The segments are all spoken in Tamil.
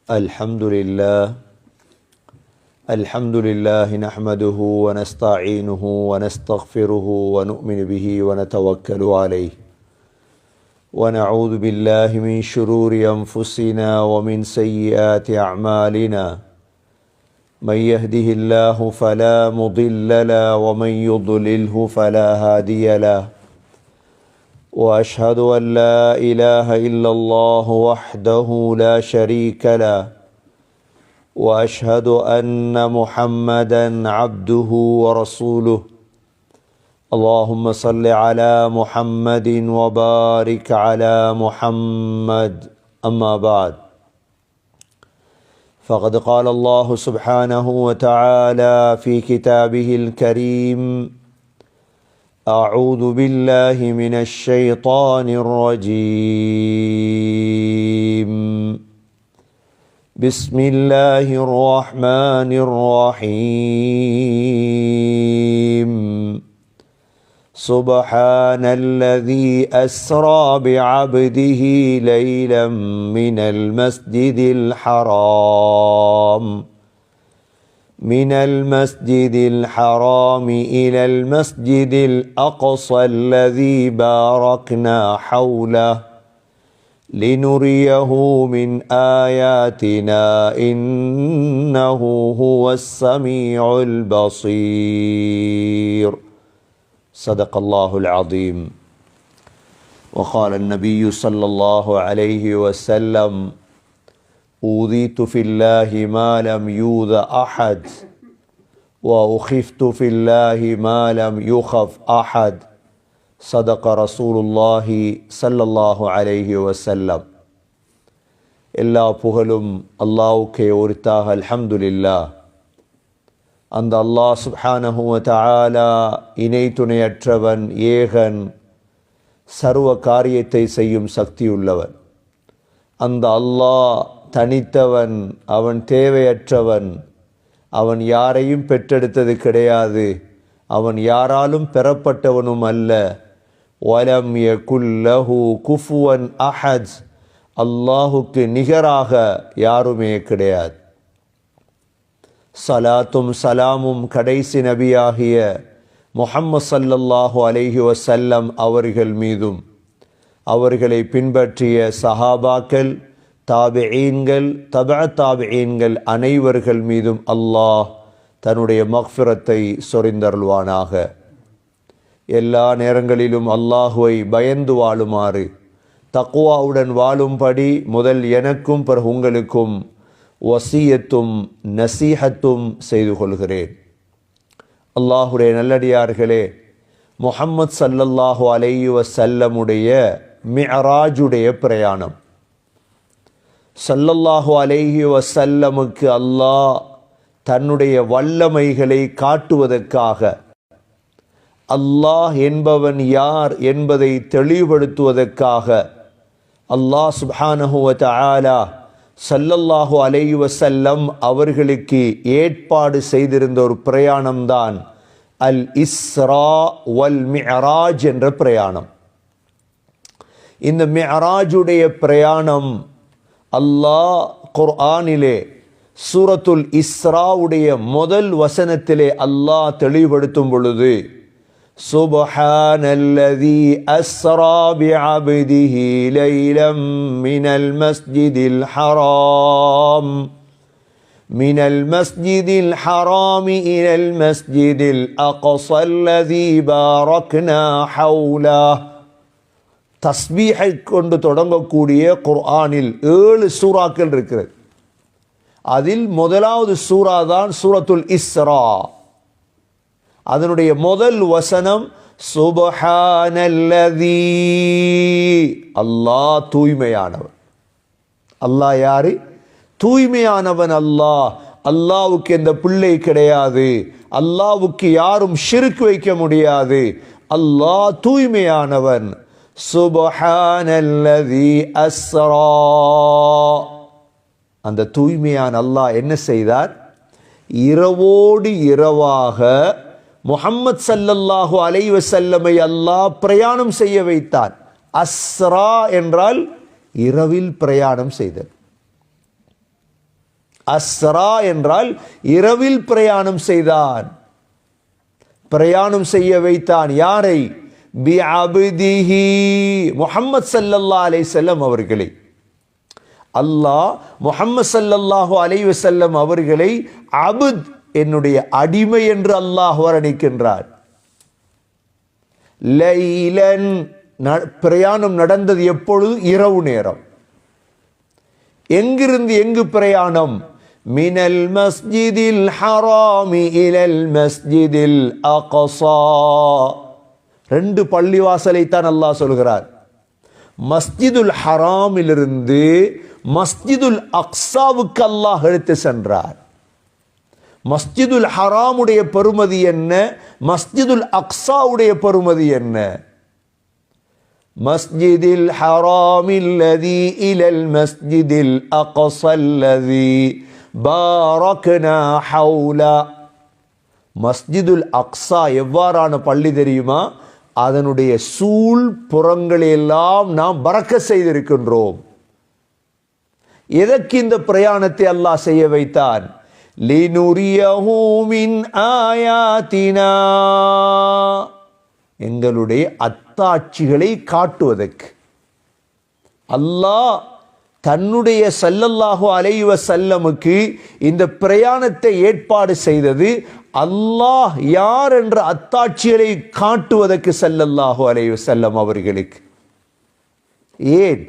الحمد لله نحمده ونستعينه ونستغفره ونؤمن به ونتوكل عليه ونعوذ بالله من شرور أنفسنا ومن سيئات أعمالنا من يهده الله فلا مضل له ومن يضلله فلا هادي له وأشهد أن لا إله إلا الله وحده لا شريك له وأشهد أن محمدا عبده ورسوله اللهم صل على محمد وبارك على محمد أما بعد فقد قال الله سبحانه وتعالى في كتابه الكريم أعوذ بالله من الشيطان الرجيم بسم الله الرحمن الرحيم سبحان الذي أسرى بعبده ليلا من المسجد الحرام إلى المسجد الأقصى الذي باركنا حوله لنريه من آياتنا إنه هو السميع البصير صدق الله العظيم. وقال النبي صلى الله عليه وسلم أوذيت في الله ما لم يوذ أحد وأخفت في الله ما لم يخف أحد صدق رسول الله صلى الله عليه وسلم. எல்லா புகழும் அல்லாஹ்வுக்கே உரித்தாக. அல்ஹம்துலில்லாஹ். அந்த அல்லாஹ் சுப்ஹானஹு வ தஆலா இணை துணையற்றவன், ஏகன், சர்வ காரியத்தை செய்யும் சக்தியுள்ளவன். அந்த அல்லாஹ் தனித்தவன், அவன் தேவையற்றவன், அவன் யாரையும் பெற்றெடுத்தது கிடையாது, அவன் யாராலும் பெறப்பட்டவனும் அல்ல. வலம் யகுல் லஹு குஃபுவன் அஹத், அல்லாஹுக்கு நிகராக யாருமே கிடையாது. சலாத்தும் சலாமும் கடைசி நபியாகிய முஹம்மது ஸல்லல்லாஹு அலைஹி வஸல்லம் அவர்கள் மீதும் அவர்களை பின்பற்றிய சஹாபாக்கள், தாபிஈன்கள், தபஅ அனைவர்கள் மீதும் அல்லாஹ் தன்னுடைய மக்ஃபிரத்தை சொரிந்தருள்வானாக. எல்லா நேரங்களிலும் அல்லாஹுவை பயந்து வாழுமாறு, தக்வாவுடன் வாழும்படி முதல் எனக்கும் பிறகு உங்களுக்கும் வசியத்தும் நசீஹத்தும் செய்து கொள்கிறேன். அல்லாஹுடைய நல்லடியார்களே, முஹம்மது ஸல்லல்லாஹு அலைஹி வஸல்லமுடைய மிஅராஜுடைய பிரயாணம். ஸல்லல்லாஹு அலைஹி வஸல்லமுக்கு அல்லாஹ் தன்னுடைய வல்லமைகளை காட்டுவதற்காக, அல்லாஹ் என்பவன் யார் என்பதை தெளிவுபடுத்துவதற்காக அல்லாஹ் சுப்ஹானஹு வ தஆலா ஸல்லல்லாஹு அலைஹி வஸல்லம் அவர்களுக்கு ஏற்பாடு செய்திருந்த ஒரு பிரயாணம்தான் அல் இஸ்ரா வல் மிஅராஜ் என்ற பிரயாணம். இந்த மிஅராஜுடைய பிரயாணம் அல்லாஹ் குர்ஆனிலே சூரத்துல் இஸ்ராவுடைய முதல் வசனத்திலே அல்லாஹ் தெளிவுபடுத்தும் பொழுது, சுப்ஹானல்லதீ அஸ்ரா பிஅப்திஹி லைலம் மினல் மஸ்ஜிதில் ஹராம் இலல் மஸ்ஜிதில் அக்ஸல்லதீ பாரக்னா ஹவுலஹ். தஸ்பீஹை கொண்டு தொடங்கக்கூடிய குர்ஆனில் 7 சூறாக்கள் இருக்கிறது. அதில் முதலாவது சூரா தான் சூரத்துல் இஸ்ரா. அதனுடைய முதல் வசனம் சுப்ஹானல்லதீ, அல்லாஹ் தூய்மையானவன். அல்லாஹ் யாரு? தூய்மையானவன் அல்லாஹ். அல்லாஹ்வுக்கு எந்த பிள்ளை கிடையாது, அல்லாஹ்வுக்கு யாரும் ஷிர்க் வைக்க முடியாது. அல்லாஹ் தூய்மையானவன். சுப்ஹானல்லதீ அஸ்ரா, அந்த தூய்மையான அல்லாஹ் என்ன செய்தார்? இரவோடு இரவாக முஹம்மது ஸல்லல்லாஹு அலைஹி வஸல்லமை அல்லாஹ் பிரயாணம் செய்ய வைத்தார். அஸ்ரா என்றால் இரவில் பிரயாணம் செய்தல். அஸ்ரா என்றால் இரவில் பிரயாணம் செய்தான், பிரயாணம் செய்ய வைத்தான். யாரை? பிஅப்திஹி, முஹம்மது ஸல்லல்லாஹு அலைஹி வஸல்லம் அவர்களை. அல்லாஹ் முஹம்மது ஸல்லல்லாஹு அலைஹி வஸல்லம் அவர்களை அப்த், என்னுடைய அடிமை என்று அல்லாஹ் வர்ணிக்கின்றார். லைலன், பிரயாணம் நடந்தது எப்பொழுது? இரவு நேரம். எங்கிருந்து எங்கு பிரயாணம்? மினல் மஸ்ஜிதில் ஹராமி இலல் மஸ்ஜிதில் அக்ஸா. ரெண்டு பள்ளிவாசலை தான் அல்லாஹ் சொல்கிறார். மஸ்ஜிதுல் ஹராமிலிருந்து மஸ்ஜிதுல் அக்ஸாவுக்கு அல்லாஹ் எடுத்து சென்றார். மஸ்ஜிதுல் ஹராமுடைய பெருமதி என்ன, மஸ்ஜிதுல் அக்ஸாவுடைய பெருமதி என்ன? மஸ்ஜிதில் ஹராமில்லதி இலல் மஸ்ஜிதில் அக்ஸல்லதி பாரக்னா ஹவுலா. மஸ்ஜிதுல் அக்ஸா எவ்வாறான பள்ளி தெரியுமா? அதனுடைய சூழ் புறங்களெல்லாம் நாம் பரக்க செய்திருக்கின்றோம். எதற்கு இந்த பிரயாணத்தை அல்லாஹ் செய்ய வைத்தான்? லினுரியஹு மின் ஆயாத்தினா, எங்களுடைய அத்தாட்சிகளை காட்டுவதற்கு. அல்லாஹ் தன்னுடைய ஸல்லல்லாஹு அலைஹி வஸல்லமுக்கு இந்த பிரயாணத்தை ஏற்பாடு செய்தது அல்லாஹ் யார் என்ற அத்தாட்சிகளை காட்டுவதற்கு ஸல்லல்லாஹு அலைஹி வஸல்லம் அவர்களுக்கு. ஏன்?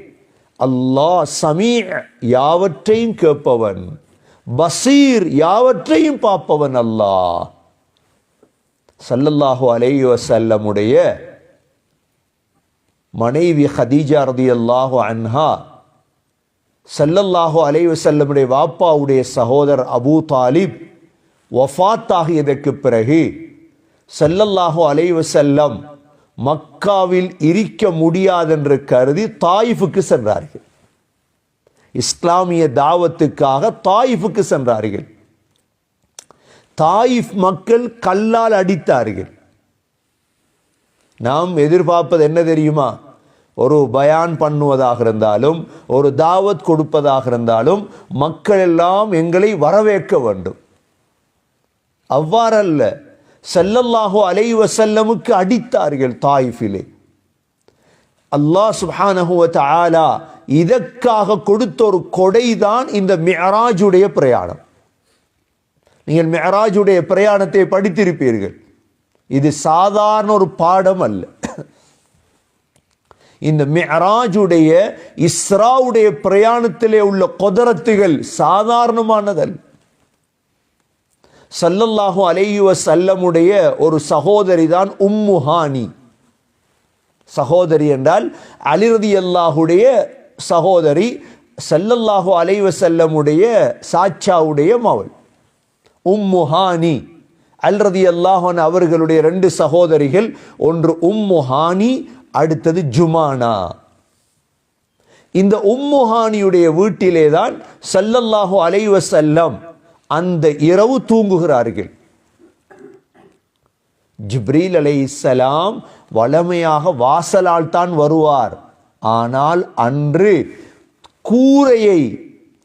அல்லாஹ் சமீஅ், யாவற்றையும் கேட்பவன், பசீர், யாவற்றையும் பார்ப்பவன் அல்லாஹ். ஸல்லல்லாஹு அலைஹி வஸல்லமுடைய மனைவி ஹதீஜா ரலியல்லாஹு அன்ஹா, ஸல்லல்லாஹு அலைஹி வஸல்லமுடைய வாப்பாவுடைய சகோதரர் அபூ தாலிப் வஃபாத் ஆகியதற்கு பிறகு ஸல்லல்லாஹு அலைஹி வஸல்லம் மக்காவில் இருக்க முடியாதென்று கருதி தாயிஃபுக்கு சென்றார்கள். இஸ்லாமிய தாவத்துக்காக தாயிஃபுக்கு சென்றார்கள். தாயிஃப் மக்கள் கல்லால் அடித்தார்கள். நாம் எதிர்பார்ப்பது என்ன தெரியுமா? ஒரு பயான் பண்ணுவதாக இருந்தாலும், ஒரு தாவத் கொடுப்பதாக இருந்தாலும், மக்கள் எல்லாம் எங்களை வரவேற்க வேண்டும். அவ்வாறல்ல, ஸல்லல்லாஹு அலைஹி வஸல்லமுக்கு அடித்தார்கள் தாயிஃபிலே. அல்லாஹ் சுப்ஹானஹு வ தஆலா இதற்காக கொடுத்த ஒரு கொடைதான் இந்த மிஅராஜுடைய பிரயாணம். நீங்கள் மிஅராஜுடைய பிரயாணத்தை படித்திருப்பீர்கள். இது சாதாரண ஒரு பாடம் அல்ல. இந்த மிஅராஜுடைய இஸ்ராவுடைய பிரயாணத்திலே உள்ள குதரத்துகள் சாதாரணமானதல்ல. ஸல்லல்லாஹு அலைஹி வஸல்லமுடைய ஒரு சகோதரி தான் உம்மு ஹானி. சகோதரி என்றால் அலி ரலியல்லாஹுடைய சகோதரி, ஸல்லல்லாஹு அலைஹி வஸல்லமுடைய சாச்சாவுடைய மகள் உம்மு ஹானி. அலி ரலியல்லாஹு அன்ஹு அவர்களுடைய ரெண்டு சகோதரிகள், ஒன்று உம்மு ஹானி, அடுத்தது ஜுமானா. இந்த உம்மு ஹானியுடைய வீட்டிலே தான் ஸல்லல்லாஹு அலைஹி வஸல்லம் அந்த இரவு தூங்குகிறார்கள். ஜிப்ரீல் அலைஹிஸ்ஸலாம் வளமையாக வாசலால் தான் வருவார். ஆனால் அன்று கூரையை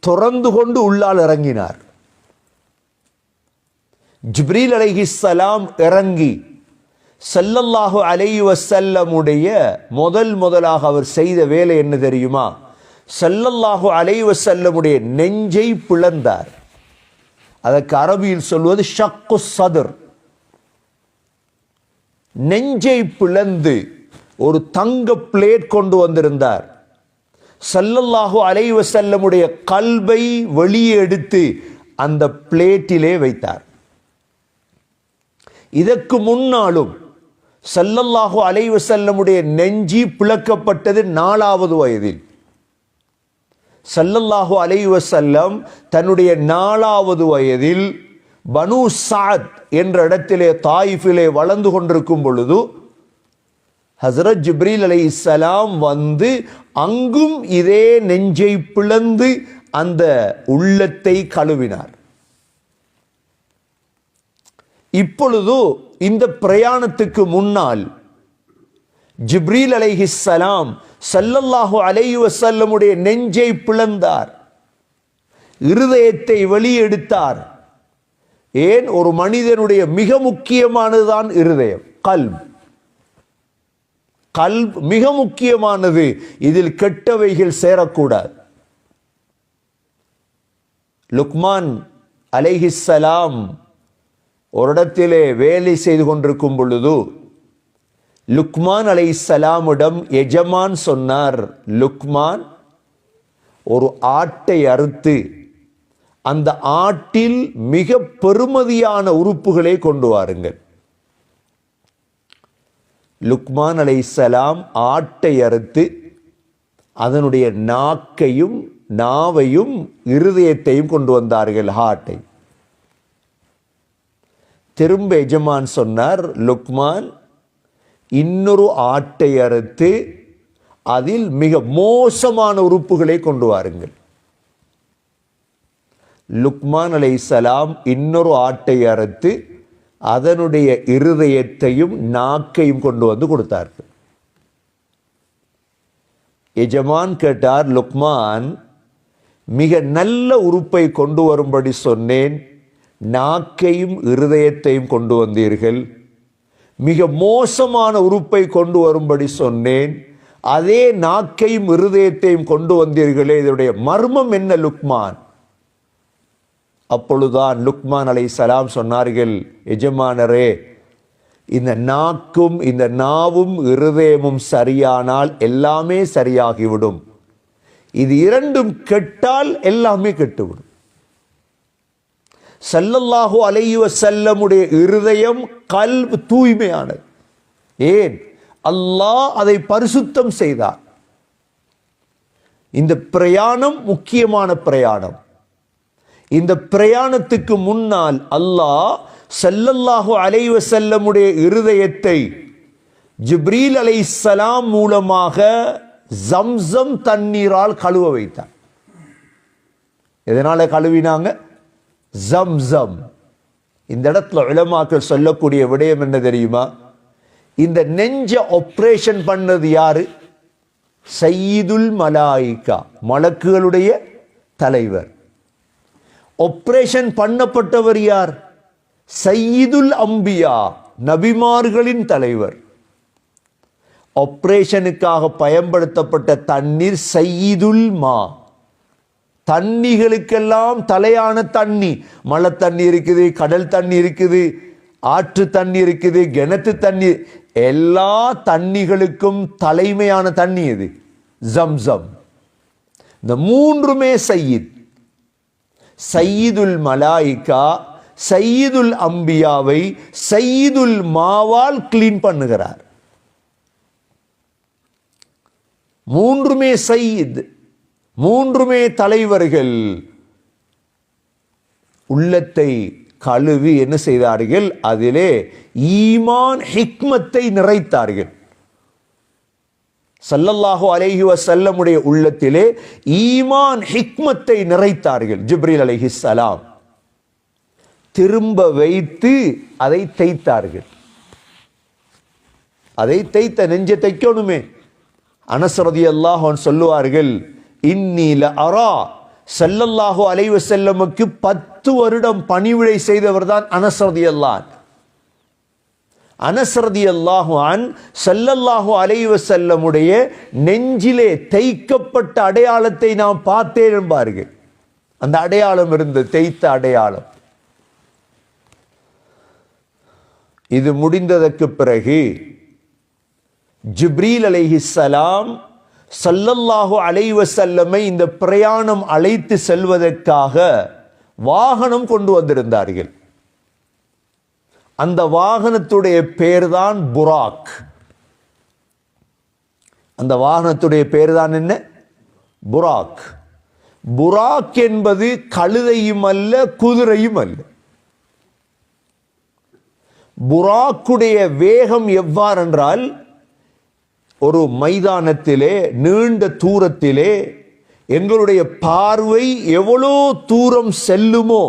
திறந்து கொண்டு உள்ளால் இறங்கினார். ஜிப்ரீல் அலைஹிஸ்ஸலாம் இறங்கி ஸல்லல்லாஹு அலைஹி வஸல்லமுடைய முதலாக அவர் செய்த வேலை என்ன தெரியுமா? ஸல்லல்லாஹு அலைஹி வஸல்லமுடைய நெஞ்சை பிளந்தார். அதற்கு அரபியில் சொல்வது ஷக்கு சதுர். நெஞ்சை பிளந்து ஒரு தங்க பிளேட் கொண்டு வந்திருந்தார். ஸல்லல்லாஹு அலைஹி வஸல்லமுடைய கல்பை வெளியே எடுத்து அந்த பிளேட்டிலே வைத்தார். இதற்கு முன்னாலும் ஸல்லல்லாஹு அலைஹி வஸல்லமுடைய நெஞ்சி பிளக்கப்பட்டது 4வது வயதில். ஸல்லல்லாஹு அலைஹி வஸல்லம் தன்னுடைய 4வது வயதில் பனு சாத் என்ற இடத்திலே தாயிஃபிலே வளர்ந்து கொண்டிருக்கும் பொழுது ஹஸ்ரத் ஜிப்ரீல் அலைஹிஸ்ஸலாம் வந்து அங்கும் இதே நெஞ்சை பிளந்து அந்த உள்ளத்தை கழுவினார். இப்பொழுது இந்த பிரயாணத்துக்கு முன்னால் ஜிப்ரீல் அலைஹிஸ்ஸலாம் ஸல்லல்லாஹு அலைஹி வஸல்லமுடைய நெஞ்சை பிளந்தார். இருதயத்தை வெளியெடுத்தார். ஏன்? ஒரு மனிதனுடைய மிக முக்கியமானதுதான் இருதயம், கல்ப். கல்ப் மிக முக்கியமானது. இதில் கெட்டவைகள் சேரக்கூடாது. லுக்மான் அலைஹிஸ்ஸலாம் ஒரு இடத்திலே வேலை செய்து கொண்டிருக்கும் பொழுது லுக்மான் அலைஹிஸ்ஸலாமிடம் எஜமான் சொன்னார், லுக்மான், ஒரு ஆட்டை அறுத்து அந்த ஆட்டில் மிக பெருமதியான உறுப்புகளை கொண்டு வாருங்கள். லுக்மான் அலைஹிஸ்ஸலாம் ஆட்டை அறுத்து அதனுடைய நாக்கையும் நாவையும் இருதயத்தையும் கொண்டு வந்தார்கள், ஹார்ட்டை. திரும்ப எஜமான் சொன்னார், லுக்மான், இன்னொரு ஆட்டை அறுத்து அதில் மிக மோசமான உறுப்புகளை கொண்டு வாருங்கள். லுக்மான் அலைஹிஸ்ஸலாம் இன்னொரு ஆட்டை அறுத்து அதனுடைய இருதயத்தையும் நாக்கையும் கொண்டு வந்து கொடுத்தார்கள். எஜமான் கேட்டார், லுக்மான், மிக நல்ல உறுப்பை கொண்டு வரும்படி சொன்னேன், நாக்கையும் இருதயத்தையும் கொண்டு வந்தீர்கள். மிக மோசமான உறுப்பை கொண்டு வரும்படி சொன்னேன், அதே நாக்கையும் இருதயத்தையும் கொண்டு வந்தீர்களே, இதனுடைய மர்மம் என்ன லுக்மான்? அப்பொழுதுதான் லுக்மான் அலைஹிஸ்ஸலாம் சொன்னார்கள், எஜமானரே, இந்த நாக்கும் இந்த நாவும் இருதயமும் சரியானால் எல்லாமே சரியாகிவிடும். இது இரண்டும் கெட்டால் எல்லாமே கெட்டுவிடும். ஸல்லல்லாஹு அலைஹி வஸல்லமுடைய இருதயம், கல்ப் தூய்மையானது. ஏன்? அல்லாஹ் அதை பரிசுத்தம் செய்தார். இந்த பிரயாணம் முக்கியமான பிரயாணம். இந்த பிரயாணத்துக்கு முன்னால் அல்லாஹ் ஸல்லல்லாஹு அலைஹி வஸல்லமுடைய இருதயத்தை ஜிப்ரீல் அலைஹிஸ்ஸலாம் மூலமாக ஜம்சம் தண்ணீரால் கழுவ வைத்தார். எதனால கழுவினாங்க? ஜம்சம். இந்த இடத்துல உலமாக்கள் சொல்லக்கூடிய விடயம் என்ன தெரியுமா? இந்த நெஞ்ச ஆபரேஷன் பண்ணது யாரு? சய்யிதுல் மலாயிகா, மலக்குகளுடைய தலைவர். ஆபரேஷன் பண்ணப்பட்டவர் யார்? சய்யிதுல் அம்பியா, நபிமார்களின் தலைவர். ஆபரேஷனுக்காக பயன்படுத்தப்பட்ட தண்ணீர் சய்யிதுல் மா, தண்ணிகளுக்கெல்லாம் தலையான தண்ணி. மழை தண்ணி இருக்குது, கடல் தண்ணி இருக்குது, ஆற்று தண்ணி இருக்குது, கிணத்து தண்ணி, எல்லா தண்ணிகளுக்கும் தலைமையான தண்ணி இது ஜம்சம். இந்த மூன்றுமே சய்யித். சய்யிதுல் மலாயிகா, சய்யிதுல் அம்பியாவை சய்யிதுல் மாவால் கிளீன் பண்ணுகிறார். மூன்றுமே சய்யித், மூன்றுமே தலைவர்கள். உள்ளத்தை கழுவி என்ன செய்தார்கள்? அதிலே ஈமான் ஹிக்மத்தை நிறைத்தார்கள். ஸல்லல்லாஹு அலைஹி வஸல்லமுடைய உள்ளத்திலே ஈமான் ஹிக்மத்தை நிறைத்தார்கள். ஜிப்ரீல் அலைஹிஸ்ஸலாம் திரும்ப வைத்து அதை தேய்த்தார்கள். அதை தேய்த்த நெஞ்சை தைக்கணுமே. அனஸ் ரலியல்லாஹு அன்ஹு சொல்லுவார்கள், இன்னி லஅரா, ஸல்லல்லாஹு அலைஹி வஸல்லமுக்கு 10 வருடம் பணிவிடை செய்தவர் தான் அனஸ் ரலியல்லாஹு அன்ஹு. அனஸ் ரலியல்லாஹு அன்ஹு ஸல்லல்லாஹு அலைஹி வஸல்லமுடைய நெஞ்சிலே தைக்கப்பட்ட அடையாளத்தை நாம் பார்த்தேன் என்பார்கள். அந்த அடையாளம் இருந்தது, தேய்த்த அடையாளம். இது முடிந்ததற்கு பிறகு ஜிப்ரீல் அலைஹிஸ்ஸலாம் ஸல்லல்லாஹு அலைஹி வஸல்லமை இந்த பிரயாணம் அழைத்து செல்வதற்காக வாகனம் கொண்டு வந்திருந்தார்கள். அந்த வாகனத்துடைய பேர்தான் புராக். அந்த வாகனத்துடைய பேர்தான் என்ன? புராக். புராக் என்பது கழுதையும் அல்ல, குதிரையும் அல்ல. புராக்குடைய வேகம் எவ்வாறென்றால், ஒரு மைதானத்திலே நீண்ட தூரத்திலே எங்களுடைய பார்வை எவ்வளோ தூரம் செல்லுமோ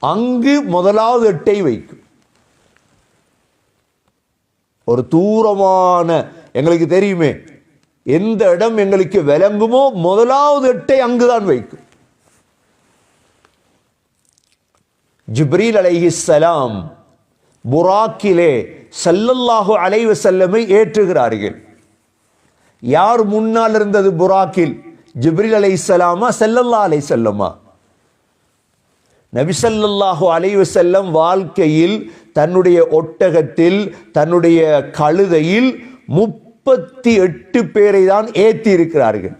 அங்கு முதலாவது எட்டை வைக்கும். ஒரு தூரமான, எங்களுக்கு தெரியுமே, எந்த இடம் எங்களுக்கு விளங்குமோ முதலாவது எட்டை அங்குதான் வைக்கும். ஜிப்ரீல் அலைஹிஸ்ஸலாம் புராக்கிலே ஸல்லல்லாஹு அலைஹி வஸல்லமை ஏற்றுகிறார்கள். யார் முன்னால் இருந்தது புராக்கில்? ஜிப்ரீல் அலைஹிஸ்ஸலாமா ஸல்லல்லாஹு அலைஹி வஸல்லமா? நபி ஸல்லல்லாஹு அலைஹி வஸல்லம் வாழ்க்கையில் தன்னுடைய ஒட்டகத்தில், தன்னுடைய கழுதையில் 38 பேரை தான் ஏற்றி இருக்கிறார்கள்.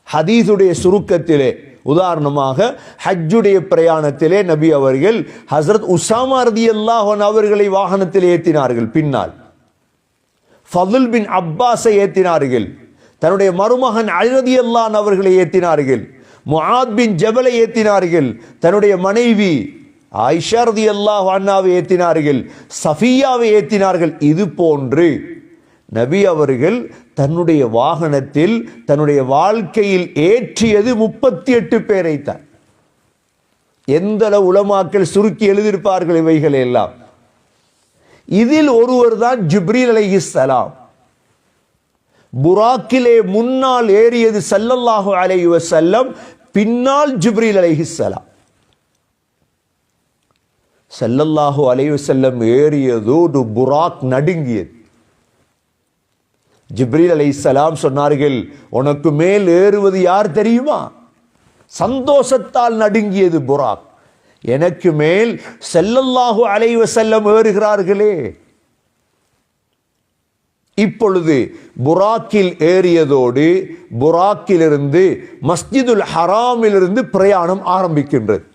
ஹதீஸுடைய சுருக்கத்திலே உதாரணமாக ஹஜ்ஜுடைய பிரயாணத்திலே நபி அவர்கள் ஹஸ்ரத் உஸாமா ரலியல்லாஹு அன்ஹு அவர்களை வாகனத்தில் ஏற்றினார்கள். பின்னால் ஃபதுல் பின் அப்பாஸை ஏற்றினார்கள். தன்னுடைய மருமகன் அலி ரலியல்லாஹு அன்ஹு அவர்களை ஏற்றினார்கள். முஆத் பின் ஜபலை ஏற்றினார்கள். தன்னுடைய மனைவி ஆயிஷா ரலியல்லாஹு அன்ஹாவை ஏற்றினார்கள். சஃபியாவை ஏற்றினார்கள். இது போன்று நபி அவர்கள் தன்னுடைய வாகனத்தில் தன்னுடைய வாழ்க்கையில் ஏற்றியது 38 பேரை தான். எந்த உலமாக்கள் சுருக்கி எழுதியிருப்பார்கள் இவைகள் எல்லாம். இதில் ஒருவர் தான் ஜிப்ரீல் அலைஹிஸ்ஸலாம். புராக்கிலே முன்னால் ஏறியது ஸல்லல்லாஹு அலைஹி வஸல்லம், பின்னால் ஜிப்ரீல் அலைஹிஸ்ஸலாம். ஸல்லல்லாஹு அலைஹி வஸல்லம் ஏறியதோடு புராக் நடுங்கியது. ஜிப்ரீல் அலைஹிஸ்ஸலாம் சொன்னார்கள், உனக்கு மேல் ஏறுவது யார் தெரியுமா? சந்தோஷத்தால் நடுங்கியது புராக். எனக்கு மேல் ஸல்லல்லாஹு அலைஹி வஸல்லம் ஏறுகிறார்களே. இப்பொழுது புராக்கில் ஏறியதோடு புராக்கிலிருந்து மஸ்ஜிதுல் ஹராமிலிருந்து பிரயாணம் ஆரம்பிக்கின்றது.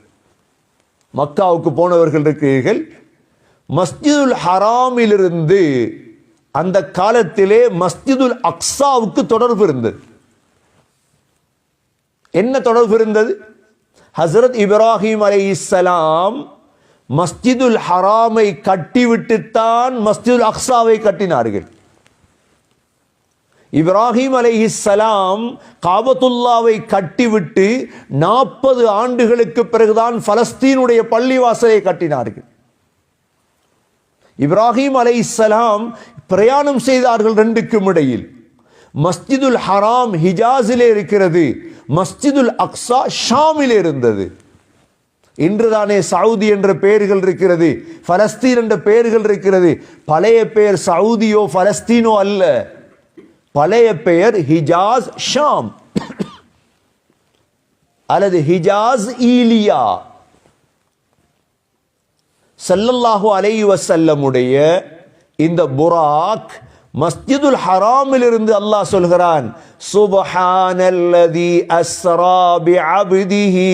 மக்காவுக்கு போனவர்கள் இருக்கிறீர்கள். மஸ்ஜிதுல் ஹராமிலிருந்து அந்த காலத்திலே மஸ்ஜிதுல் அக்ஸாவுக்கு தொடர்பு இருந்தது. என்ன தொடர்பு இருந்தது? ஹஸ்ரத் இப்ராஹிம் அலைஹிஸ்ஸலாம் மஸ்ஜிதுல் ஹராமை கட்டிவிட்டுத்தான் மஸ்ஜிதுல் அக்ஸாவை கட்டினார்கள். இப்ராஹிம் அலைஹிஸ்ஸலாம் காபத்துல்லாவை கட்டிவிட்டு 40 ஆண்டுகளுக்கு பிறகுதான் பலஸ்தீனுடைய பள்ளிவாசலை கட்டினார்கள். இப்ராஹிம் அலைஹிஸ்ஸலாம் பிரயாணம் செய்தார்கள் ரெண்டுக்கும் இடையில். மஸ்ஜிதுல் ஹராம் ஹிஜாஸிலே இருக்கிறது, மஸ்ஜிதுல் அக்ஸா ஷாமிலே இருந்தது. இன்றுதானே சவுதி என்ற பெயர்கள் இருக்கிறது, பலஸ்தீன் என்ற பெயர்கள் இருக்கிறது. பழைய பெயர் சவுதியோ பலஸ்தீனோ அல்ல, பழைய பெயர் ஹிஜாஸ் ஷாம் அல்லது ஹிஜாஸ் ஈலியா. ஸல்லல்லாஹு அலைஹி வஸல்லமுடைய இந்த புராக் மஸ்ஜிதுல் ஹராமிலிருந்து அல்லாஹ் சொல்கிறான், சுப்ஹானல்லதி அஸ்ரா பிஅப்திஹி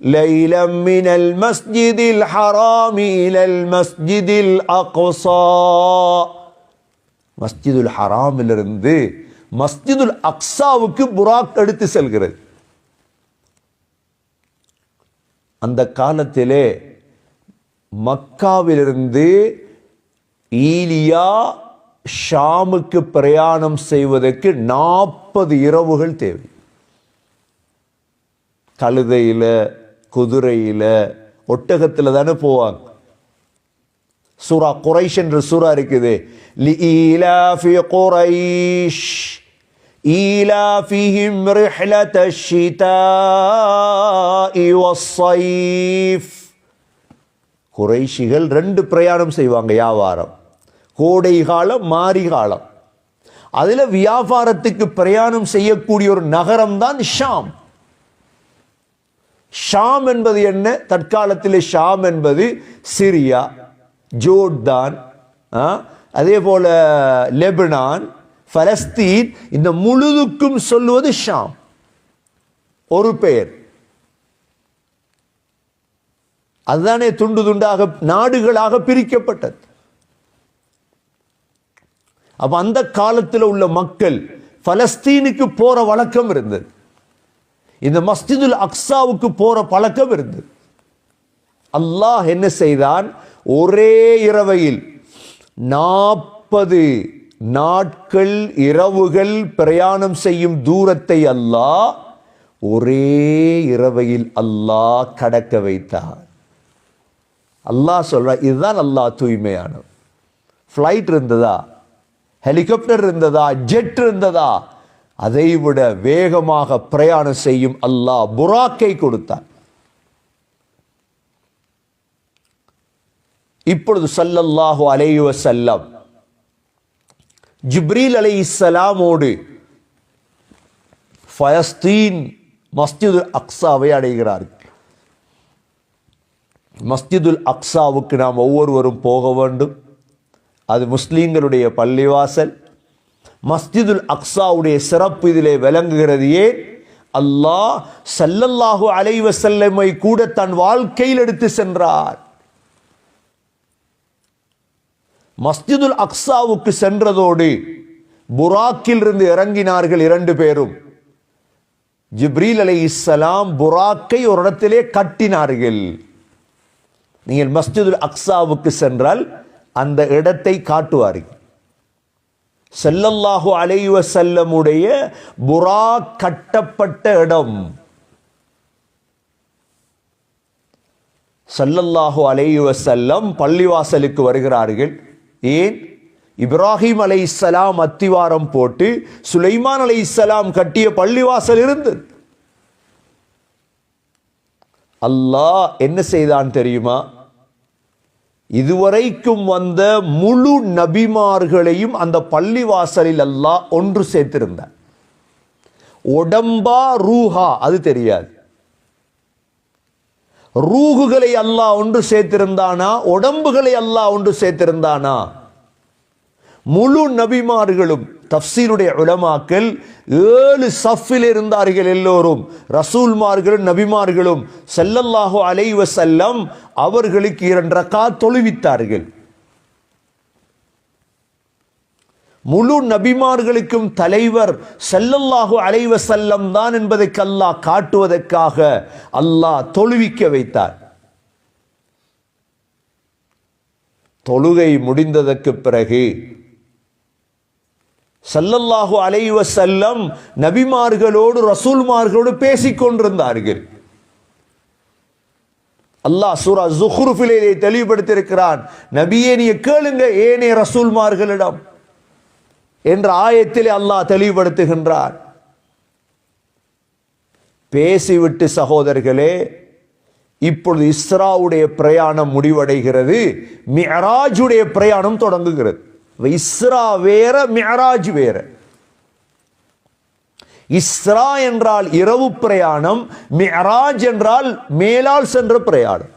லைலம் மினல் மஸ்ஜிதில் ஹராமி இலல் மஸ்ஜிதில் அக்ஸா. மஸ்ஜிதுல் ஹராமிலிருந்து மஸ்ஜிதுல் அக்ஸாவுக்கு புராக் எடுத்து செல்கிறது. அந்த காலத்திலே மக்காவிலிருந்து ஈலியா ஷாமுக்கு பிரயாணம் செய்வதற்கு 40 இரவுகள் தேவை. கழுதையில, குதிரையில, ஒட்டகத்தில் தானே போவாங்க. சூரா குரைஷ் என்ற சூரா இருக்குது. லீலாஃபி குரைஷ் ஈலாஃபிஹிம் ரிஹ்லத்தஷ் ஷிதாஇ வஸ்ஸைஃப். குறைஷிகள் 2 பிரயாணம் செய்வாங்க வியாபாரம், கோடை காலம், மாரி காலம். அதில் வியாபாரத்துக்கு பிரயாணம் செய்யக்கூடிய ஒரு நகரம் தான் ஷாம். ஷாம் என்பது என்ன? தற்காலத்தில் ஷாம் என்பது சிரியா, ஜோர்தான், அதே போல லெபனான், பலஸ்தீன், இந்த முழுதுக்கும் சொல்லுவது ஷாம் ஒரு பெயர். அதுதானே துண்டு துண்டாக நாடுகளாக பிரிக்கப்பட்டது. அப்ப அந்த காலத்தில் உள்ள மக்கள் பலஸ்தீனுக்கு போற வழக்கம் இருந்தது, இந்த மஸ்ஜிதுல் அக்ஸாவுக்கு போற பழக்கம் இருந்தது. அல்லாஹ் என்ன செய்தான்? ஒரே இரவையில் 40 நாட்கள் இரவுகள் பிரயாணம் செய்யும் தூரத்தை அல்லாஹ் ஒரே இரவையில் அல்லாஹ் கடக்க வைத்தார். அல்லாஹ் சொல்ற, இதுதான் அல்லாஹ் தூய்மையானவர். ஃப்ளைட் இருந்ததா, ஹெலிகாப்டர் இருந்ததா, ஜெட் இருந்ததா? அதைவிட வேகமாக பிரயாணம் செய்யும் அல்லாஹ் புராக்கை கொடுத்தார். இப்பொழுது ஸல்லல்லாஹு அலைஹி வஸல்லம் ஜிப்ரீல் அலைஹிஸ்ஸலாமோடு பலஸ்தீன் மஸ்ஜிதுல் அக்ஸாவை அடைகிறார்கள். மஸ்ஜிதுல் அக்ஸாவுக்கு நாம் ஒவ்வொருவரும் போக வேண்டும். அது முஸ்லீம்களுடைய பள்ளிவாசல். மஸ்ஜிதுல் அக்ஸாவுடைய சிறப்பு இதிலே விளங்குகிறது. ஏன்? அல்லாஹ் ஸல்லல்லாஹு அலைஹி வஸல்லமை கூட தன் வாழ்க்கையில் எடுத்து சென்றார். மஸ்ஜிதுல் அக்ஸாவுக்கு சென்றதோடு புராக்கில் இருந்து இறங்கினார்கள் 2 பேரும். ஜிப்ரீல் அலைஹிஸ்ஸலாம் புராக்கை ஒரு இடத்திலே கட்டினார்கள். நீங்கள் மஸ்ஜிதுல் அக்ஸாவுக்கு சென்றால் அந்த இடத்தை காட்டுவார்கள். ஸல்லல்லாஹு அலைஹி வஸல்லமுடைய புராக் கட்டப்பட்ட இடம். ஸல்லல்லாஹு அலைஹி வஸல்லம் பள்ளிவாசலுக்கு வருகிறார்கள். ஏன்? இப்ராஹிம் அலைஹிஸ்ஸலாம் அத்திவாரம் போட்டு சுலைமான் அலைஹிஸ்ஸலாம் கட்டிய பள்ளிவாசல் இருந்தது. அல்லாஹ் என்ன செய்தான் தெரியுமா? இதுவரைக்கும் வந்த முழு நபிமார்களையும் அந்த பள்ளிவாசலில் அல்லாஹ் ஒன்று சேர்த்திருந்தார். உடம்பா ரூஹா அது தெரியாது. ரூகுகளை அல்லாஹ் ஒன்று சேர்த்திருந்தானா, உடம்புகளை அல்லாஹ் ஒன்று சேர்த்திருந்தானா? முழு நபிமார்களும் தஃப்சீருடைய உலமாக்கள் 7 சஃபில் இருந்தார்கள். எல்லோரும் ரசூல்மார்களும் நபிமார்களும் ஸல்லல்லாஹு அலைஹி வஸல்லம் அவர்களுக்கு 2 ரக்காத் தொழுவித்தார்கள். முழு நபிமார்களுக்கும் தலைவர் ஸல்லல்லாஹு அலைஹி வஸல்லம் தான் என்பதை அல்லாஹ் காட்டுவதற்காக அல்லாஹ் தொழுவிக்க வைத்தார். தொழுகை முடிந்ததற்கு பிறகு ஸல்லல்லாஹு அலைஹி வஸல்லம் நபிமார்களோடு ரசூல்மார்களோடு பேசிக் கொண்டிருந்தார்கள். அல்லாஹ் சூரா ஸுஹ்ருஃபிலே தெளிவுபடுத்தியிருக்கிறான். நபியே நீ கேளுங்க ஏனைய ரசூல்மார்களிடம் என்ற ஆயத்திலே அல்லாஹ் தெளிவுபடுத்துகின்றான். பேசிவிட்டு சகோதரர்களே, இப்பொழுது இஸ்ராவுடைய பிரயாணம் முடிவடைகிறது. மிஅராஜுடைய பிரயாணம் தொடங்குகிறது. இஸ்ரா வேற, மிஅராஜ் வேற. இஸ்ரா என்றால் இரவு பிரயாணம், மிஅராஜ் என்றால் மேலால் சென்ற பிரயாணம்.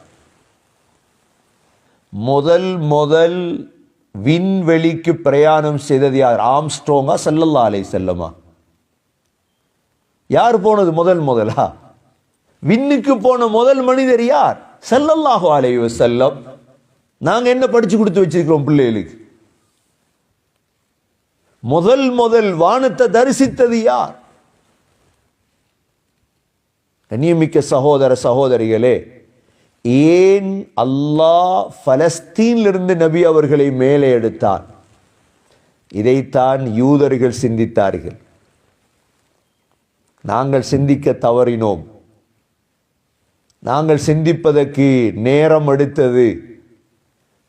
முதல் விண்வெளிக்கு பிரயாணம் செய்தது யார்? ஆம்ஸ்ட்ராங்கா ஸல்லல்லாஹு அலைஹி வஸல்லமா? யார் போனது முதலா? விண்ணுக்கு போன முதல் மனிதர் யார்? ஸல்லல்லாஹு அலைஹி வஸல்லம். நாங்க என்ன படிச்சு கொடுத்து வச்சிருக்கிறோம் பிள்ளைகளுக்கு? முதல் வானத்தை தரிசித்தது யார்? கண்ணியமிக்க சகோதர சகோதரிகளே, ஏன் அல்லாஹ் பலஸ்தீனிலிருந்து நபி அவர்களை மேலே எடுத்தார்? இதைத்தான் யூதர்கள் சிந்தித்தார்கள். நாங்கள் சிந்திக்க தவறினோம். நாங்கள் சிந்திப்பதற்கு நேரம் எடுத்தது.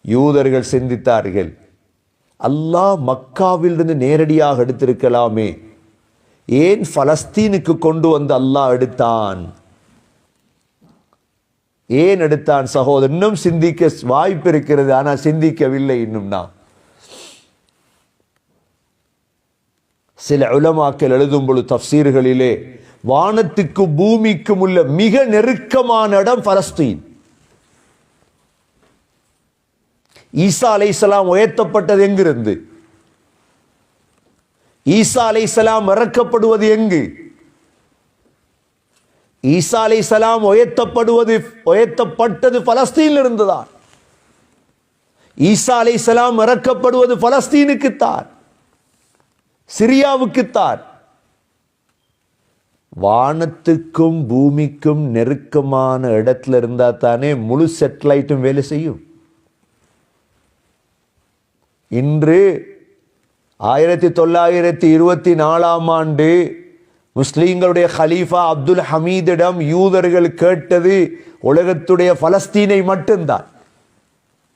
யூதர்கள் சிந்தித்தார்கள், அல்லாஹ் மக்காவிலிருந்து நேரடியாக எடுத்திருக்கலாமே, ஏன் பலஸ்தீனுக்கு கொண்டு வந்து அல்லாஹ் எடுத்தான்? ஏன் எடுத்தான்? சகோதரர், இன்னும் சிந்திக்க வாய்ப்பு இருக்கிறது, ஆனால் சிந்திக்கவில்லை இன்னும். நாம் சில உலமாக்கள் எழுதும் பொழுது தஃப்சீர்களிலே வானத்துக்கும் பூமிக்கும் உள்ள மிக நெருக்கமான இடம் பலஸ்தீன். ஈசா அலைஹிஸ்ஸலாம் உயர்த்தப்பட்டது எங்கிருந்து? ஈசா அலைஹிஸ்ஸலாம் இறக்கப்படுவது எங்கு? ஈசா அலைஹிஸ்ஸலாம் உயர்த்தப்பட்டது பலஸ்தீனில் இருந்துதான். ஈசா அலைஹிஸ்ஸலாம் இறக்கப்படுவது பலஸ்தீனுக்குத்தான், சிரியாவுக்குத்தான். வானத்துக்கும் பூமிக்கும் நெருக்கமான இடத்துல இருந்தா தானே முழு சேட்டலைட்டும் வேலை செய்யும். இன்று 1924 முஸ்லீம்களுடைய ஹலீஃபா அப்துல் ஹமீதிடம் யூதர்கள் கேட்டது உலகத்துடைய பலஸ்தீனை மட்டும்தான்.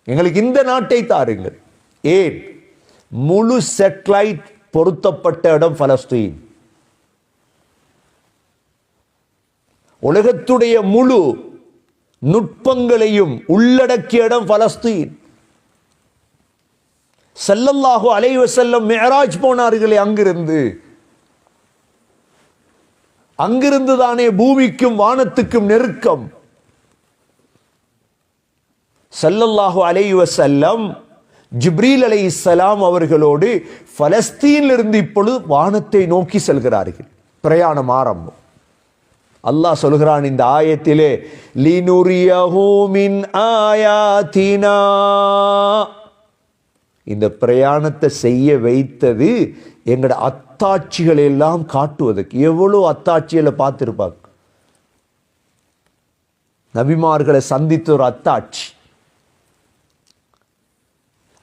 எங்களுக்கு இந்த நாட்டை தாருங்கள். ஏன்? முழு சேட்டலைட் பொருத்தப்பட்ட இடம் பலஸ்தீன். உலகத்துடைய முழு நுட்பங்களையும் உள்ளடக்கிய இடம் பலஸ்தீன். ஸல்லல்லாஹு அலைஹி வஸல்லம் மிஅராஜ் போனார்களே அங்கிருந்து தானே பூமிக்கும் வானத்துக்கும் நெருக்கம். ஸல்லல்லாஹு அலைஹி வஸல்லம் ஜிப்ரீல் அலைஹிஸ்ஸலாம் அவர்களோடு பலஸ்தீனிலிருந்து இப்பொழுது வானத்தை நோக்கி செல்கிறார்கள். பிரயாணம் ஆரம்பம். அல்லாஹ் சொல்கிறான் இந்த ஆயத்திலே, லினுரியஹு மின் ஆயாத்தினா, இந்த பிரயாணத்தை செய்ய வைத்தது எங்கட அத்தாட்சிகளை எல்லாம் காட்டுவதற்கு. எவ்வளவு அத்தாட்சிகளை பார்த்திருப்பாங்க. நபிமார்களை சந்தித்த ஒரு அத்தாட்சி.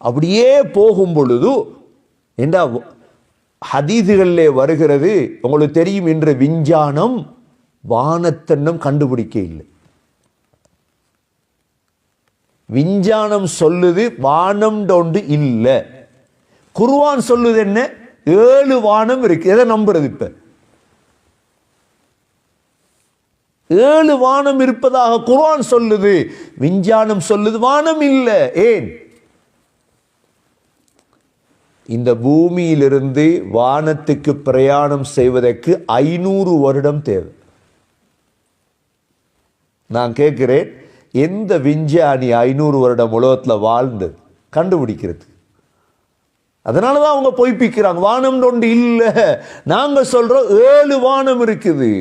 அப்படியே போகும் பொழுது என்ன ஹதீதுகளிலே வருகிறது, உங்களுக்கு தெரியும், இன்று விஞ்ஞானம் வானத்தன்னம் கண்டுபிடிக்க இல்லை. விஞ்ஞானம் சொல்லுது வானம் ஒன்று இல்லை. குர்ஆன் சொல்லுது என்ன, 7 வானம் இருக்கு. எதை நம்புறது? இப்ப 7 வானம் இருப்பதாக குர்ஆன் சொல்லுது. விஞ்ஞானம் சொல்லுது வானம் இல்லை. ஏன்? இந்த பூமியிலிருந்து வானத்துக்கு பிரயாணம் செய்வதற்கு 500 வருடம் தேவை. நான் கேட்கிறேன், எந்த விஞ்ஞானி 500 வருடம் உலகத்தில் வாழ்ந்து கண்டுபிடிக்கிறது? அதனாலதான் அவங்க பொய்ப்பிக்கிறாங்க, வானம் ஒன்று இல்லை. நாங்க சொல்றோம் 7 வானம் இருக்குது.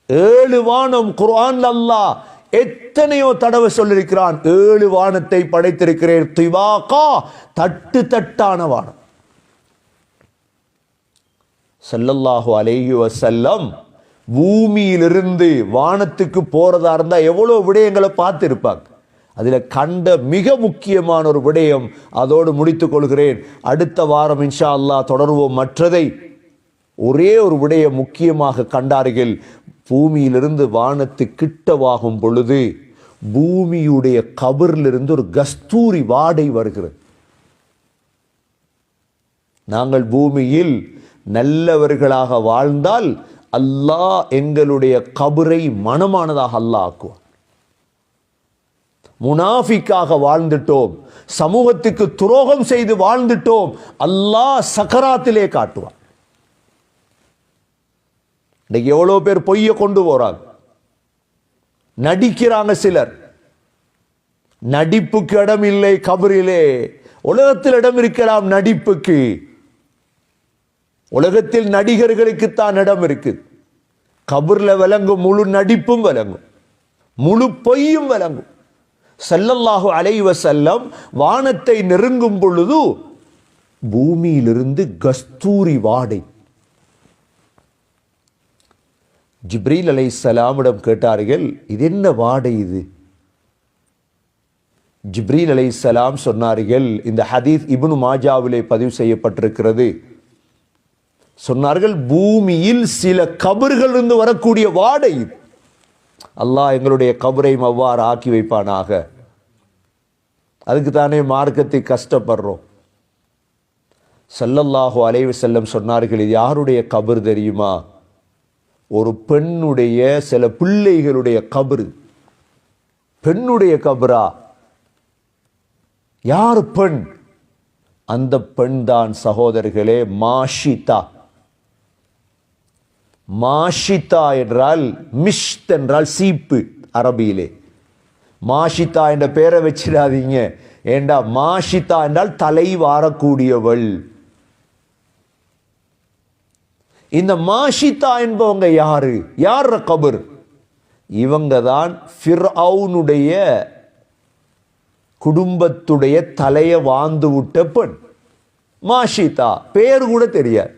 7 வானம் குர்ஆன் அல்லாஹ் எத்தனையோ தடவை சொல்லியிருக்கிறான். 7 வானத்தை படைத்திருக்கிறேன், திவாகா, தட்டு தட்டான வானம். ஸல்லல்லாஹு அலைஹி வஸல்லம் பூமியிலிருந்து வானத்துக்கு போறதா இருந்தா எவ்வளவு விடயங்களை பார்த்திருப்பாங்க. அதுல கண்ட மிக முக்கியமான ஒரு விடயம், அதோடு முடித்துக் கொள்கிறேன். அடுத்த வாரம் இன்ஷா அல்லாஹ் தொடர்வோம் மற்றதை. ஒரே ஒரு விடயம் முக்கியமாக கண்டார்கள். பூமியிலிருந்து வானத்து கிட்டவாகும் பொழுது பூமியுடைய கபரிலிருந்து ஒரு கஸ்தூரி வாடை வருகிறது. நாங்கள் பூமியில் நல்லவர்களாக வாழ்ந்தால் அல்லாஹ் எங்களுடைய கபரை மனமானதாக அல்லாஹ் ஆக்குவான். முனாஃபிக்காக வாழ்ந்துட்டோம், சமூகத்துக்கு துரோகம் செய்து வாழ்ந்துட்டோம், அல்லாஹ் சக்கராத்திலே காட்டுவான். இன்னைக்கு எவ்வளோ பேர் பொய்ய கொண்டு போறாங்க, நடிக்கிறாங்க. சிலர் நடிப்புக்கு இடம் இல்லை கபரிலே. உலகத்தில் இடம் இருக்கலாம் நடிப்புக்கு. உலகத்தில் நடிகர்களுக்குத்தான் இடம் இருக்கு. கபர்ல விளங்கும் முழு நடிப்பும் விளங்கும், முழு பொய்யும் விளங்கும். ஸல்லல்லாஹு அலைஹி வஸல்லம் வானத்தை நெருங்கும் பொழுது பூமியிலிருந்து கஸ்தூரி வாடை. ஜிப்ரீல் அலைஹிஸ்ஸலாமிடம் கேட்டார்கள், இது என்ன வாடை இது? ஜிப்ரீல் அலைஹிஸ்ஸலாம் சொன்னார்கள், இந்த ஹதீஸ் இப்னு மாஜாவிலே பதிவு செய்யப்பட்டிருக்கிறது. சொன்னார்கள், பூமியில் சில கபர்கள் இருந்து வரக்கூடிய வாடை. அல்லாஹ் எங்களுடைய கபரை அவ்வாறு ஆக்கி வைப்பானாக. அதுக்கு தானே மார்க்கத்தை கஷ்டப்படுறோம். ஸல்லல்லாஹு அலைஹி வஸல்லம் சொன்னார்கள், இது யாருடைய கபர் தெரியுமா? ஒரு பெண்ணுடைய சில பிள்ளைகளுடைய கபரு. பெண்ணுடைய கபரா? யார் பெண்? அந்த பெண் தான் சகோதரர்களே மாஷிதா. மாஷிதா என்றால், மிஷ்த் என்றால் சீப்பு அரபியிலே. மாஷிதா என்ற பெயரை வச்சிடாதீங்க. ஏண்டா மாஷிதா என்றால் தலை வாரக்கூடியவள். இந்த மாஷிதா என்பவங்க யாரு? யார் கபர்? இவங்க தான் ஃபிர்அவுனுடைய குடும்பத்துடைய தலையை வாந்து விட்ட பெண் மாஷிதா. பேர் கூட தெரியாது.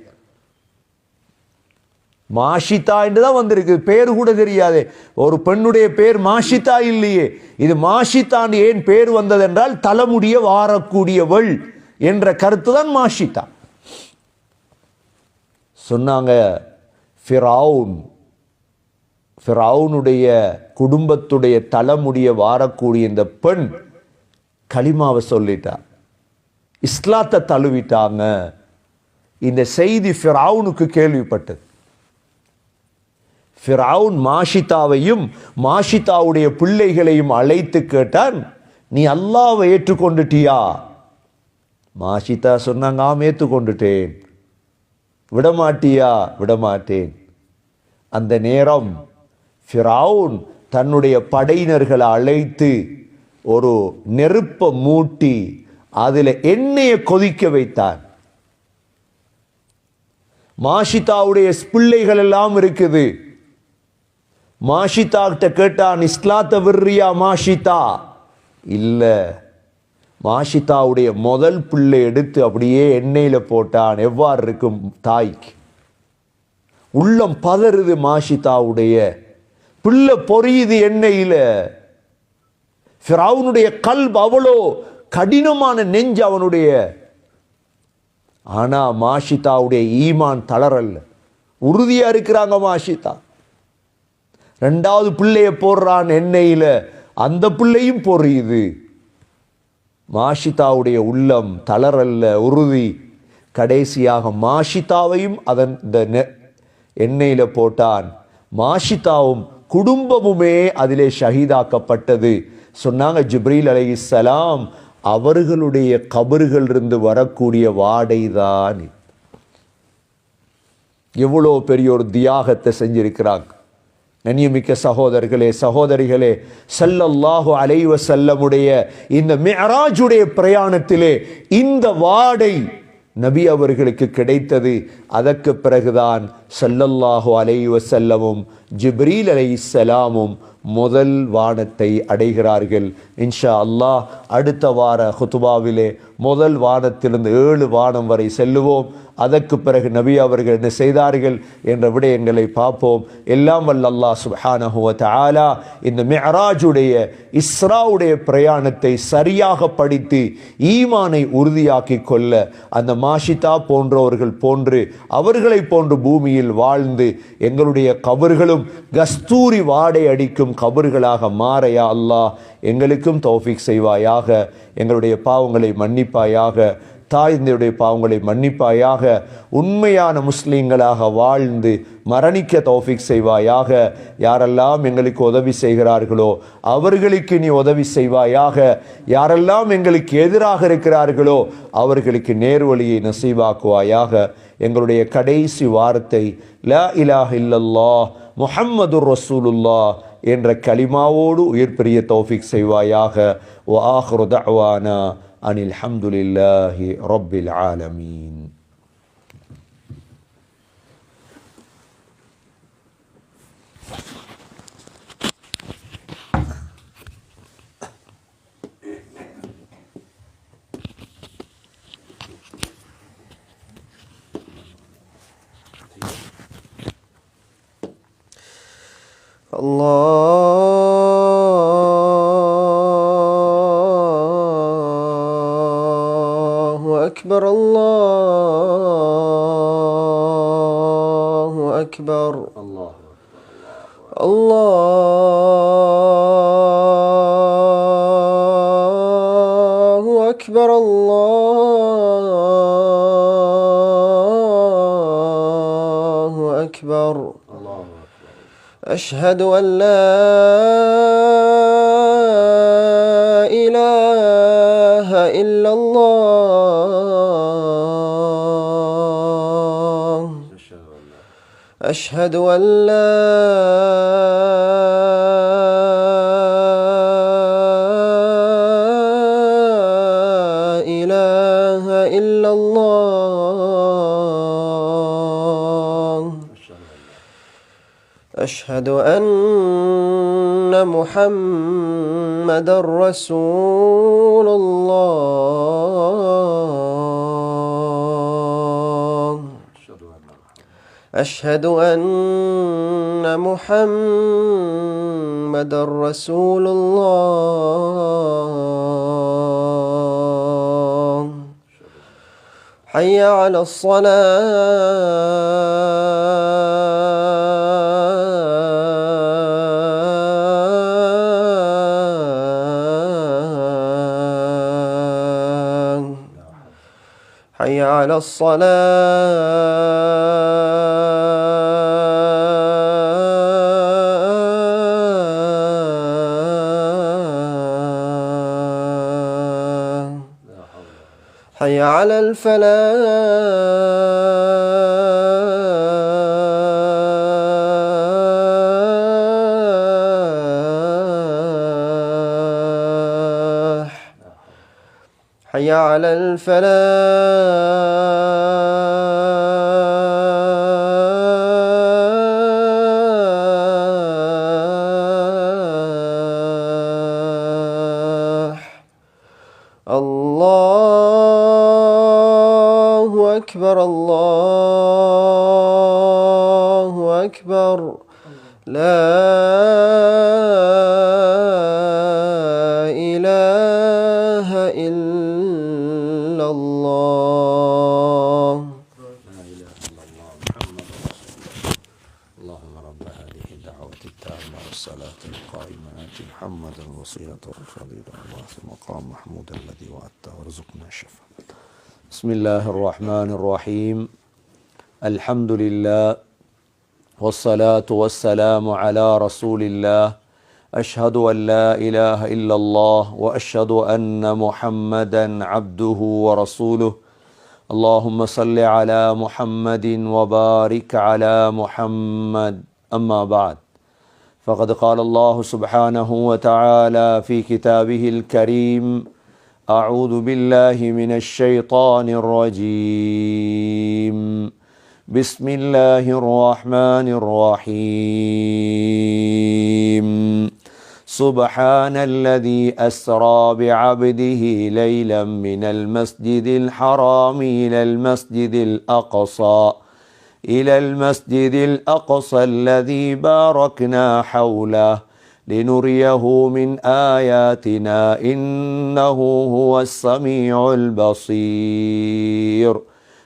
மாஷிதா என்றுதான் வந்திருக்கு, பேர் கூட தெரியாது. ஒரு பெண்ணுடைய பேர் மாஷிதா இல்லையே. இது மாஷிதான் ஏன் பேர் வந்தது என்றால் தலைமுடிய வாரக்கூடியவள் என்ற கருத்து தான் மாஷிதா. சொன்னாங்க, ஃபிரௌனுடைய குடும்பத்துடைய தலைமுடிய வாரக்கூடிய இந்த பெண் கலிமாவை சொல்லிட்டா, இஸ்லாத்தை தழுவிட்டாங்க. இந்த செய்தி ஃபிரௌனுக்கு கேள்விப்பட்டது. ஃபிரௌன் மாஷிதாவையும் மாஷிதாவுடைய பிள்ளைகளையும் அழைத்து கேட்டான், நீ அல்லாஹ்வை ஏற்றுக்கொண்டுட்டியா? மாஷிதா சொன்னாங்க, ஆம் ஏற்றுக்கொண்டுட்டேன். விடமாட்டியா? விடமாட்டேன். அந்த நேரம் ஃபிரௌன் தன்னுடைய படையினர்களை அழைத்து ஒரு நெருப்பை மூட்டி அதில் எண்ணெயை கொதிக்க வைத்தான். மாஷிதாவுடைய பிள்ளைகள் எல்லாம் இருக்குது. மாஷிதா கிட்ட கேட்டான், இஸ்லாத்தை விர்றியா மாஷிதா? இல்ல. மாஷிதாவுடைய முதல் பிள்ளை எடுத்து அப்படியே எண்ணெயில போட்டான். எவ்வாறு இருக்கும் தாய்க்கு? உள்ளம் பதறுது. மாஷிதாவுடைய பிள்ளை பொரியுது எண்ணெயில. ஃபிரௌனுடைய கல்ப் அவ்வளோ கடினமான நெஞ்சு அவனுடைய. ஆனா மாஷிதாவுடைய ஈமான் தளரல்ல, உறுதியா இருக்கிறாங்க மாஷிதா. ரெண்டாவது பிள்ளைய போடுறான் எண்ணெயில, அந்த பிள்ளையும் பொரியுது. மாஷிதாவுடைய உள்ளம் தளரல்ல, உறுதி. கடைசியாக மாஷிதாவையும் அதன் எண்ணெயில போட்டான். மாஷிதாவும் குடும்பமுமே அதிலே ஷஹீதாக்கப்பட்டது. சொன்னாங்க ஜிப்ரீல் அலைஹிஸ்ஸலாம், அவர்களுடைய கபறுகள் இருந்து வரக்கூடிய வாடைதான். எவ்வளோ பெரிய ஒரு தியாகத்தை செஞ்சிருக்கிறாங்க. கண்ணியமிக்க சகோதரர்களே, சகோதரிகளே, ஸல்லல்லாஹு அலைஹி வஸல்லமுடைய இந்த மிஅராஜுடைய பிரயாணத்திலே இந்த வாடை நபி அவர்களுக்கு கிடைத்தது. அதற்கு பிறகுதான் ஸல்லல்லாஹு அலைஹி வஸல்லமும் ஜிப்ரீல் அலைஹிஸ்ஸலாமும் முதல் வானத்தை அடைகிறார்கள். இன்ஷா அல்லாஹ் அடுத்த வார ஹுதுபாவிலே முதல் வானத்திலிருந்து 7 வானம் வரை செல்லுவோம். அதற்கு பிறகு நபி அவர்கள் என்ன செய்தார்கள் என்ற விடயங்களை பார்ப்போம். எல்லாம் வல்ல அல்லாஹ் சுப்ஹானஹு வ தஆலா இந்த மிஅராஜுடைய இஸ்ராவுடைய பிரயாணத்தை சரியாக படித்து ஈமானை உறுதியாக்கி கொள்ள அந்த மாஷிதா போன்றவர்கள் போன்று அவர்களை போன்று பூமியில் வாழ்ந்து எங்களுடைய கபர்களும் கஸ்தூரி வாடை அடிக்கும் கபர்களாக மாற யா அல்லாஹ் எங்களுக்கும் தௌஃபீக் செய்வாயாக. எங்களுடைய பாவங்களை மன்னிப்பாயாக. தாய்ந்தருடைய பாவங்களை மன்னிப்பாயாக. உண்மையான முஸ்லீம்களாக வாழ்ந்து மரணிக்க தௌஃபீக் செய்வாயாக. யாரெல்லாம் எங்களுக்கு உதவி செய்கிறார்களோ அவர்களுக்கு நீ உதவி செய்வாயாக. யாரெல்லாம் எங்களுக்கு எதிராக இருக்கிறார்களோ அவர்களுக்கு நேர்வழியை நசீவாக்குவாயாக. எங்களுடைய கடைசி வார்த்தை லா இலாஹ இல்லல்லாஹ் முஹம்மதுர் ரசூலுல்லாஹ் என்ற கலிமாவோடு உயிர் பெரிய தௌஃபீக் செய்வாயாக. வ ஆகிரு தஅவானா அனில் ஹம்துலில்லாஹி ரப்பில் ஆலமீன். الله أكبر الله أكبر الله أكبر الله أكبر. أشهد أن لا إله إلا الله. أشهد أن لا إله إلا الله. أشهد أن محمدًا رسول الله. أشهد أن محمدًا رسول الله. حي على الصلاة. حي على الصلاة. حي على الفلاح حي على الفلاح الله أكبر الله أكبر لا إله إلا الله. اللهم رب هذه الدعوة التامة والصلاة القائمة آت محمدا الوصيلة والفضيلة وبعث مقام محمود الذي وعدته وارزقنا الشفاعة. بسم الله الرحمن الرحيم. الحمد لله والصلاة والسلام على رسول الله. أشهد أن لا إله إلا الله وأشهد أن محمدا عبده ورسوله. اللهم صل على محمد وبارك على محمد. أما بعد، فقد قال الله سبحانه وتعالى في كتابه الكريم: أعوذ بالله من الشيطان الرجيم. بسم الله الرحمن الرحيم. سبحان الذي أسرى بعبده ليلا من المسجد الحرام إلى المسجد الأقصى الذي باركنا حوله لنريه من آياتنا إنه هو السميع البصير.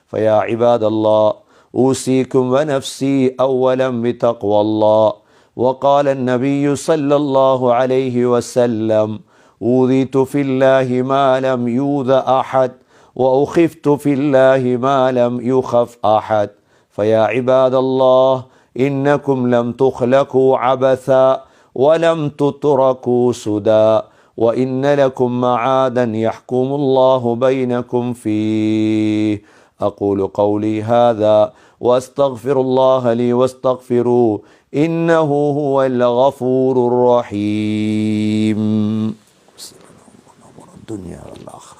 فيا عباد الله، أوصيكم ونفسي أولا بتقوى الله. وقال النبي صلى الله عليه وسلم: أوذيت في الله ما لم يوذ أحد وأخفت في الله ما لم يخف أحد. فيا عباد الله، إنكم لم تخلقوا عبثا ولم تتركوا سدى، وإن لكم معادا يحكم الله بينكم فيه. أقول قولي هذا وأستغفر الله لي واستغفروه إنه هو الغفور الرحيم. الدنيا والآخرة.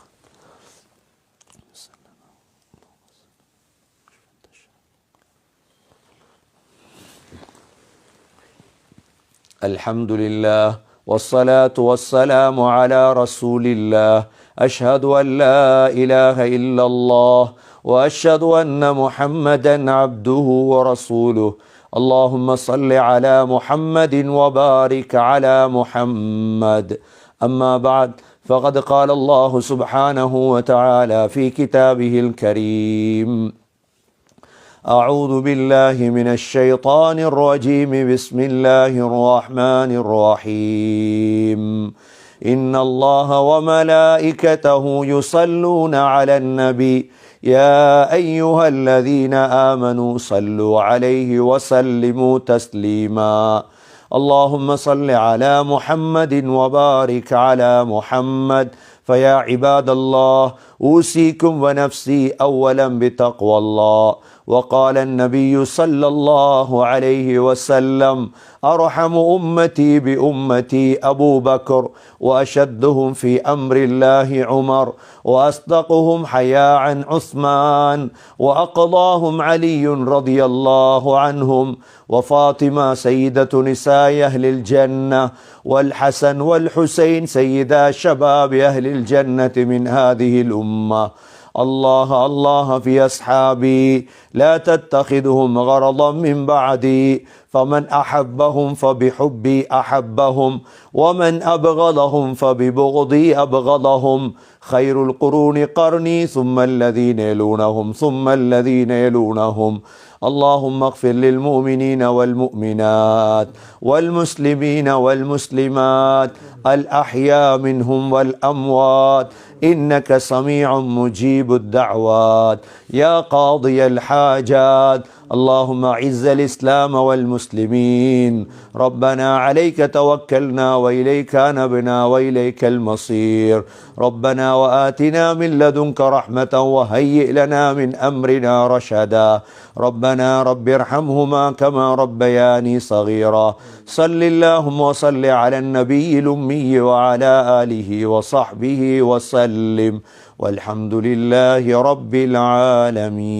الحمد لله والصلاة والسلام على رسول الله. أشهد أن لا إله إلا الله وأشهد أن محمدا عبده ورسوله. اللهم صل على محمد وبارك على محمد. أما بعد، فقد قال الله سبحانه وتعالى في كتابه الكريم: أعوذ بالله من الشيطان الرجيم. بسم الله الرحمن الرحيم. إن الله وملائكته يصلون على النبي يا أيها الذين آمنوا صلوا عليه وسلموا تسليما. اللهم صل على محمد وبارك على محمد. فيا عباد الله، أوصيكم ونفسي أولا بتقوى الله. وقال النبي صلى الله عليه وسلم: أرحم أمتي بأمتي أبو بكر، وأشدهم في أمر الله عمر، وأصدقهم حياء عثمان، وأقضاهم علي رضي الله عنهم، وفاطمة سيدة نساء أهل الجنة، والحسن والحسين سيدا شباب أهل الجنة من هذه الأمة. الله الله في أصحابي، لا تتخذهم غرضا من بعدي، فمن أحبهم فبحبي أحبهم، ومن أبغضهم فببغضي أبغضهم. خير القرون قرني، ثم الذين يلونهم ثم الذين يلونهم. اللهم اغفر للمؤمنين والمؤمنات والمسلمين والمسلمات الأحياء منهم والأموات إنك سميع مجيب الدعوات يا قاضي الحاجات اللهم أعز الإسلام والمسلمين ربنا عليك توكلنا وإليك أنبنا وإليك المصير ربنا وآتنا من لدنك رحمة وهيئ لنا من أمرنا رشدا ربنا رب ارحمهما كما ربياني صغيرا صل اللهم وصل على النبي الأمي وعلى آله وصحبه وسلم والحمد لله رب العالمين.